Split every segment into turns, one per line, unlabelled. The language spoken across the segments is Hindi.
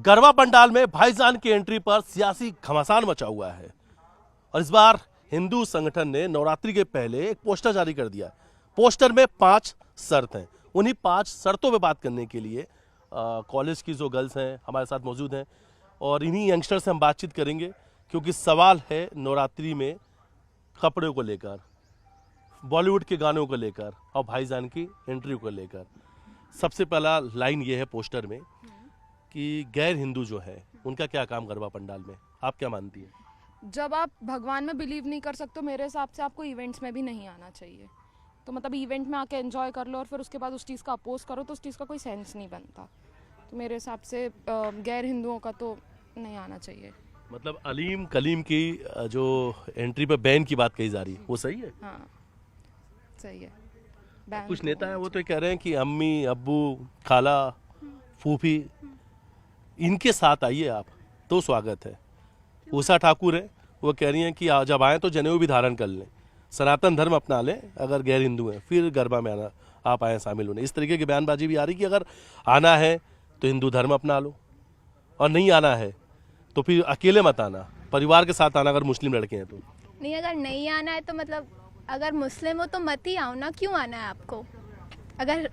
गरबा पंडाल में भाईजान की एंट्री पर सियासी घमासान मचा हुआ है और इस बार हिंदू संगठन ने नवरात्रि के पहले एक पोस्टर जारी कर दिया। पोस्टर में 5 शर्त हैं। उन्हीं 5 शर्तों पे बात करने के लिए कॉलेज की जो गर्ल्स हैं हमारे साथ मौजूद हैं और इन्हीं यंगस्टर से हम बातचीत करेंगे, क्योंकि सवाल है नवरात्रि में कपड़े को लेकर, बॉलीवुड के गानों को लेकर और भाईजान की एंट्री को लेकर। सबसे पहला लाइन ये है पोस्टर में कि गैर हिंदू जो है उनका क्या काम गरबा पंडाल में, आप क्या मानती हैं?
जब आप भगवान में बिलीव नहीं कर सकते, मेरे हिसाब से आपको इवेंट्स में भी नहीं आना चाहिए। तो मतलब इवेंट में आके एंजॉय कर लो और फिर उसके बाद उस चीज़ का अपोज करो तो उस चीज़ का कोई सेंस नहीं बनता। तो मेरे हिसाब से गैर हिंदुओं का तो नहीं आना चाहिए।
मतलब अलीम कलीम की जो एंट्री पे बैन की बात कही जा रही है वो सही है?
हाँ सही है।
कुछ नेता हैं वो तो कह रहे हैं कि अम्मी अब्बू खाला फूफी इनके साथ आइए आप तो स्वागत है। उषा ठाकुर है, वो कह रही हैं कि जब आए तो जनेऊ भी धारण कर लें, सनातन धर्म अपना लें, अगर गैर हिंदू हैं फिर गरबा में आना आप आए शामिल होने। इस तरीके की बयानबाजी भी आ रही कि अगर आना है तो हिंदू धर्म अपना लो और नहीं आना है तो फिर अकेले मत आना, परिवार के साथ आना अगर मुस्लिम लड़के हैं तो।
नहीं, अगर नहीं आना है तो मतलब अगर मुस्लिम हो तो मत ही आओ ना, क्यों आना है आपको? अगर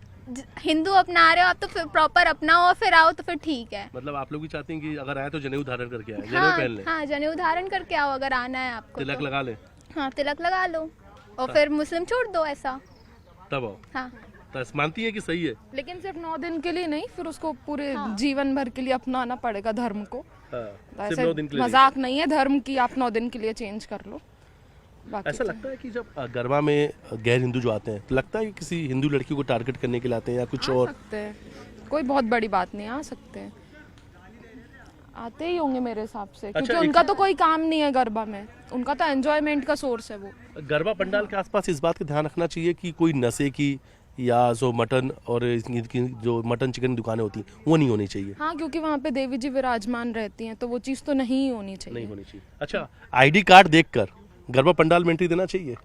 हिंदू अपना रहे हो आप तो फिर प्रॉपर अपनाओ और फिर आओ तो फिर ठीक है।
मतलब आप लोग भी चाहते हैं कि अगर आए तो जनेऊ धारण करके आए, जनेऊ
हाँ,
पहन लें,
हाँ जनेऊ धारण करके आओ अगर आना है आपको।
तिलक लगा लें,
हाँ तिलक लगा लो और फिर मुस्लिम छोड़ दो, ऐसा।
तब आओ।
हाँ
तो मानती है कि सही है?
लेकिन सिर्फ 9 दिन के लिए नहीं, फिर उसको पूरे जीवन भर के लिए अपनाना पड़ेगा धर्म को।
हाँ, सिर्फ 9 दिन के लिए
मजाक नहीं है धर्म की, आप 9 दिन के लिए चेंज कर लो।
ऐसा लगता है कि जब गरबा में गैर हिंदू जो आते हैं तो लगता है कि किसी हिंदू लड़की को टारगेट करने के लिए आते हैं या कुछ और?
सकते हैं, कोई बहुत बड़ी बात नहीं, आ सकते हैं, आते ही होंगे मेरे हिसाब से। क्योंकि उनका तो कोई काम नहीं है गरबा में, उनका तो एंजॉयमेंट का सोर्स है वो।
गरबा पंडाल के आसपास इस बात का ध्यान रखना चाहिए कि कोई नशे की या जो मटन और इनकी जो मटन चिकन की दुकानें होती हैं वो नहीं होनी चाहिए।
हाँ, क्योंकि वहाँ पे देवी जी विराजमान रहती हैं तो वो चीज़ तो नहीं होनी चाहिए।
नहीं होनी चाहिए। अच्छा, आईडी कार्ड देखकर गरबा पंडाल में एंट्री देना चाहिए?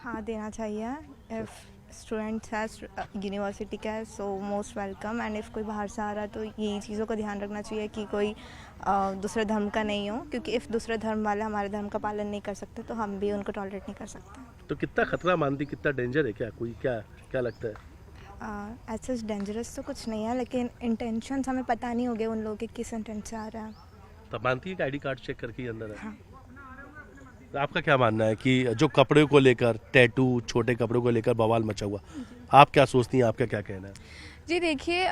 हाँ देना चाहिए। इफ़ स्टूडेंट्स है यूनिवर्सिटी का है so most welcome, and if कोई बाहर से आ रहा है तो यही चीज़ों का ध्यान रखना चाहिए कि कोई दूसरे धर्म का नहीं हो, क्योंकि इफ़ दूसरे धर्म वाले हमारे धर्म का पालन नहीं कर सकते तो हम भी उनको टॉलरेट नहीं कर सकते।
तो कितना खतरा मानती, कितना डेंजर है, क्या कोई क्या लगता है?
ऐसा डेंजरस तो कुछ नहीं है, लेकिन इंटेंशन हमें पता नहीं होंगे उन लोगों के किस इंटेंट से आ रहा है।
तब मानती है कि आईडी कार्ड चेक करके ही अंदर है?
हाँ।
तो आपका क्या मानना है कि जो कपड़े को लेकर, टैटू, छोटे कपड़ों को लेकर बवाल मचा हुआ, आप क्या सोचती हैं, आपका क्या कहना है?
जी देखिए,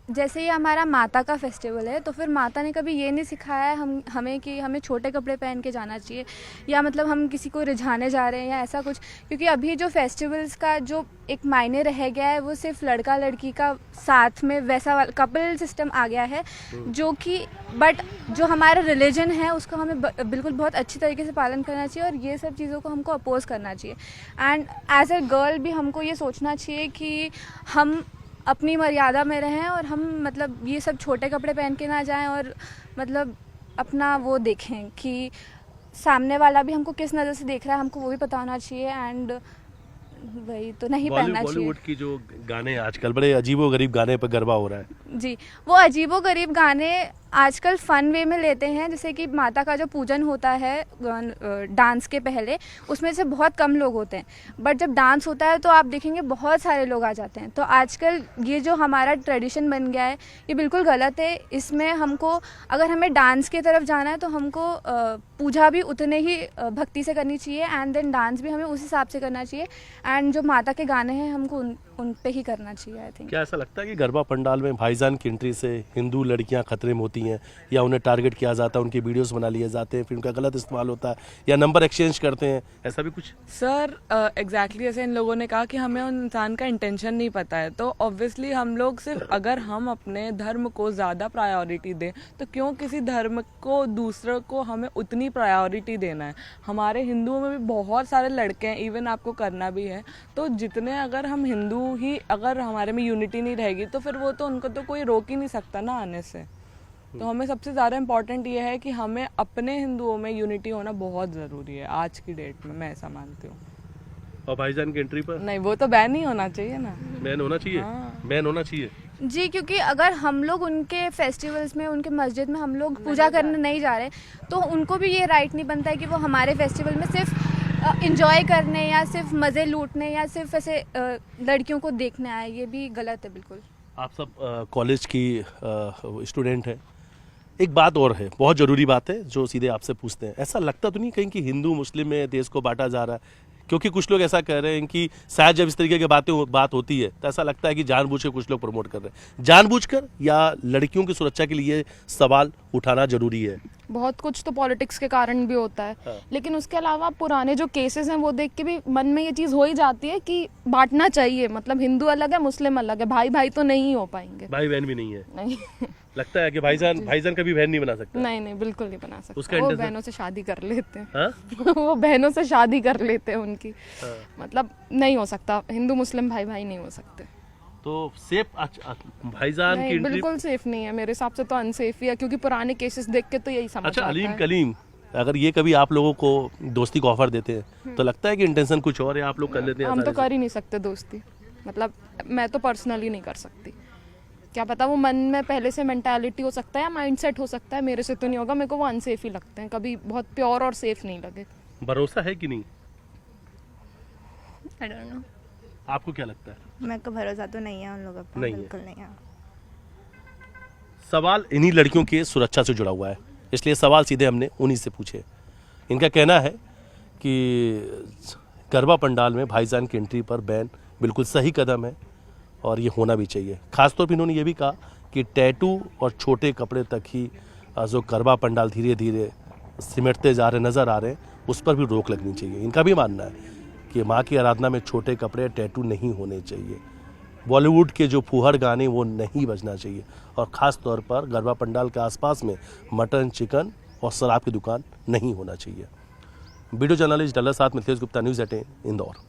जैसे ये हमारा माता का फेस्टिवल है तो फिर माता ने कभी ये नहीं सिखाया है हमें कि हमें छोटे कपड़े पहन के जाना चाहिए या मतलब हम किसी को रिझाने जा रहे हैं या ऐसा कुछ। क्योंकि अभी जो फेस्टिवल्स का जो एक मायने रह गया है वो सिर्फ लड़का लड़की का साथ में वैसा कपल सिस्टम आ गया है, जो कि बट जो हमारा रिलीजन है उसका हमें बिल्कुल बहुत अच्छी तरीके से पालन करना चाहिए और ये सब चीज़ों को हमको अपोज करना चाहिए। एंड एज ए गर्ल भी हमको ये सोचना चाहिए कि हम अपनी मर्यादा में रहें और हम मतलब ये सब छोटे कपड़े पहन के ना जाएं और मतलब अपना वो देखें कि सामने वाला भी हमको किस नज़र से देख रहा है, हमको वो भी पता होना चाहिए। एंड वही तो नहीं पहनना चाहिए।
बॉलीवुड की जो गाने आजकल बड़े अजीबोगरीब गाने पर गरबा हो रहा है।
जी, वो अजीबोगरीब गाने आजकल फ़न वे में लेते हैं, जैसे कि माता का जो पूजन होता है डांस के पहले, उसमें से बहुत कम लोग होते हैं, बट जब डांस होता है तो आप देखेंगे बहुत सारे लोग आ जाते हैं। तो आजकल ये जो हमारा ट्रेडिशन बन गया है ये बिल्कुल गलत है। इसमें हमको अगर हमें डांस की तरफ जाना है तो हमको पूजा भी उतने ही भक्ति से करनी चाहिए एंड देन डांस भी हमें उस हिसाब से करना चाहिए। एंड जो माता के गाने हैं हमको उन पे ही करना चाहिए। I think.
क्या ऐसा लगता है कि गरबा पंडाल में भाईजान की एंट्री से हिंदू लड़कियां खतरे में होती हैं या उन्हें टारगेट किया जाता है, उनके वीडियोस बना लिए जाते हैं, फिर उनका गलत इस्तेमाल होता है या नंबर एक्सचेंज करते हैं, ऐसा भी कुछ?
सर एग्जैक्टली जैसे इन लोगों ने कहा कि हमें उन इंसान का इंटेंशन नहीं पता है, तो ऑब्वियसली हम लोग सिर्फ अगर हम अपने धर्म को ज़्यादा प्रायोरिटी दें तो क्यों किसी धर्म को दूसरे को हमें उतनी प्रायोरिटी देना है। हमारे हिंदुओं में भी बहुत सारे लड़के हैं, इवन आपको करना भी है, तो जितने अगर हम हिंदू ही अगर हमारे में यूनिटी नहीं रहेगी तो फिर वो तो उनको तो कोई रोक ही नहीं सकता ना आने से। तो हमें सबसे ज़्यादा इम्पोर्टेंट ये है कि हमें अपने हिंदुओं में यूनिटी होना बहुत ज़रूरी है आज की डेट में, मैं ऐसा मानती हूँ।
और भाईजान की एंट्री पर
नहीं, वो तो बैन ही होना चाहिए ना।
बैन होना चाहिए?
हाँ।
बैन होना चाहिए।
जी, क्योंकि अगर हम लोग उनके फेस्टिवल्स में, उनके मस्जिद में हम लोग पूजा करने नहीं जा रहे, तो उनको भी ये राइट नहीं बनता है कि वो हमारे फेस्टिवल में सिर्फ इंजॉय करने या सिर्फ मज़े लूटने या सिर्फ ऐसे लड़कियों को देखने आए। ये भी गलत है बिल्कुल।
आप सब कॉलेज की स्टूडेंट हैं। एक बात और है, बहुत ज़रूरी बात है, जो सीधे आपसे पूछते हैं, ऐसा लगता तो नहीं कहीं कि हिंदू मुस्लिम में देश को बांटा जा रहा है? क्योंकि कुछ लोग ऐसा कह रहे हैं कि शायद जब इस तरीके की बात होती है तो ऐसा लगता है कि जानबूझ के कुछ लोग प्रमोट कर रहे हैं, जानबूझकर या लड़कियों की सुरक्षा के लिए सवाल उठाना जरूरी है?
बहुत कुछ तो पॉलिटिक्स के कारण भी होता है।
हाँ।
लेकिन उसके अलावा पुराने जो केसेस हैं वो देख के भी मन में ये चीज़ हो ही जाती है कि बांटना चाहिए। मतलब हिंदू अलग है, मुस्लिम अलग है, भाई भाई तो नहीं हो पाएंगे।
भाई बहन भी नहीं है?
नहीं
लगता है कि भाईजान कभी बहन नहीं बना सकता?
नहीं नहीं, बिल्कुल नहीं बना
उसका
सकता। वो
intention-
बहनों से शादी कर लेते हैं।
हाँ?
वो बहनों से शादी कर लेते हैं उनकी।
हाँ।
मतलब नहीं हो सकता, हिंदू मुस्लिम भाई भाई नहीं हो सकते।
तो सेफ भाईजान की
नहीं,
एंट्री?
बिल्कुल सेफ नहीं है मेरे हिसाब से, तो अनसेफ ही है, क्योंकि पुराने केसेस देख के तो यही समझ
अच्छा,
आता
अलीम
है।
कलीम, अगर ये कभी आप लोगों को दोस्ती का ऑफर देते हैं तो लगता है कि इंटेंशन कुछ और है, आप लोग कर लेते हैं?
हम तो
ऐसा
कर ही नहीं सकते दोस्ती। मतलब मैं तो पर्सनली नहीं कर सकती। क्या पता वो मन में पहले से मेंटालिटी हो सकता है या माइंडसेट हो सकता है, मेरे से तो नहीं होगा। मेरे को वो अनसेफ ही लगते हैं, कभी बहुत प्योर और सेफ नहीं लगे।
भरोसा है कि नहीं?
आई डोंट नो,
आपको क्या लगता है?
मेरे को भरोसा तो नहीं है उन लोगों पर,
नहीं है।
बिल्कुल नहीं है।
सवाल इन्हीं लड़कियों की सुरक्षा से जुड़ा हुआ है, इसलिए सवाल सीधे हमने उन्हीं से पूछे। इनका कहना है कि गरबा पंडाल में भाईजान की एंट्री पर बैन बिल्कुल सही कदम है और ये होना भी चाहिए। खासतौर पर इन्होंने ये भी कहा कि टैटू और छोटे कपड़े तक ही जो गरबा पंडाल धीरे धीरे सिमटते जा रहे नज़र आ रहे हैं, उस पर भी रोक लगनी चाहिए। इनका भी मानना है कि माँ की आराधना में छोटे कपड़े, टैटू नहीं होने चाहिए। बॉलीवुड के जो फूहड़ गाने वो नहीं बजना चाहिए, और ख़ास तौर पर गरबा पंडाल के आसपास में मटन, चिकन और शराब की दुकान नहीं होना चाहिए। वीडियो जर्नलिस्ट डल्ला साथ मिथिलेश गुप्ता, न्यूज़ 18 इंदौर।